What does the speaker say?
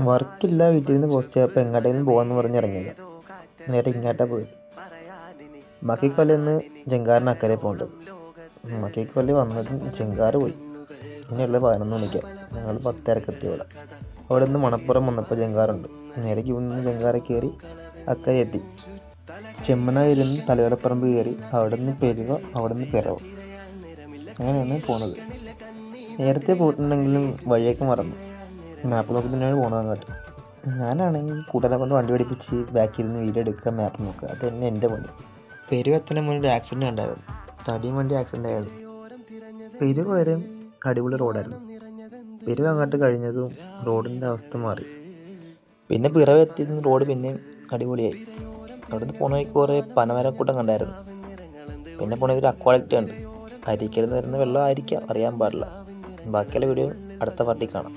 വർക്കില്ല, വീട്ടിൽ നിന്ന് പോസ്റ്റ് ചെയ്യപ്പോൾ എങ്ങോട്ടെങ്കിലും പോകാമെന്ന് പറഞ്ഞ് ഇറങ്ങിയത്. നേരെ ഇങ്ങോട്ടാണ് പോയത്. മക്കിക്കൊല്ലി നിന്ന് ജങ്കാറിന് അക്കരെ പോകേണ്ടത്. മക്കിക്കൊല്ലി വന്നതും ജങ്കാറ് പോയി. ഇനിയുള്ള 11 മണിക്കാണ്. ഞങ്ങൾ 10:30 എത്തിയോടെ. അവിടെ നിന്ന് മണപ്പുറം വന്നപ്പോൾ ജങ്കാറുണ്ട്. നേരെ ക്യൂ നിന്ന് ജങ്കാറ് കയറി അക്കരെ എത്തി. ചെമ്മനായിൽ നിന്ന് തലയോലപ്പറമ്പ് കയറി, അവിടെ നിന്ന് പെരുവ, അവിടെ നിന്ന് പിറവ. അങ്ങനെയാണ് പോണത്. നേരത്തെ പോയിട്ടുണ്ടെങ്കിലും വഴിയൊക്കെ മറന്നു. മാപ്പ് നോക്കി തന്നെയാണ് പോണത് അങ്ങോട്ട്. ഞാനാണെങ്കിൽ കൂട്ടുകാരെ കൊണ്ട് വണ്ടി പഠിപ്പിച്ച് ബാക്കിൽ നിന്ന് വീഡിയോ എടുക്കുക, മാപ്പ് നോക്കുക. അത് തന്നെ എൻ്റെ പണി. പെരുവ എത്തന്നെ മുന്നേ ഒരു ആക്സിഡൻറ്റ് ഉണ്ടായിരുന്നു. തടിയും വണ്ടി ആക്സിഡൻ്റ് ആയിരുന്നു. പെരുവ വരെ അടിപൊളി റോഡായിരുന്നു. പെരുവ അങ്ങോട്ട് കഴിഞ്ഞതും റോഡിൻ്റെ അവസ്ഥ മാറി. പിന്നെ പിറവ എത്തിയതും റോഡ് പിന്നെയും അടിപൊളിയായി. അവിടെ നിന്ന് പോണ വഴിക്ക് കുറേ പനമരക്കൂട്ടം കണ്ടായിരുന്നു. പിന്നെ പോണ ഒരു അക്വാഡക്റ്റ് ഉണ്ട്. അരിക്കൽ നിന്ന് വരുന്ന വെള്ളം ആയിരിക്കാം, അറിയാൻ പാടില്ല. ബാക്കിയുള്ള വീഡിയോ അടുത്ത പാർട്ടി കാണാം.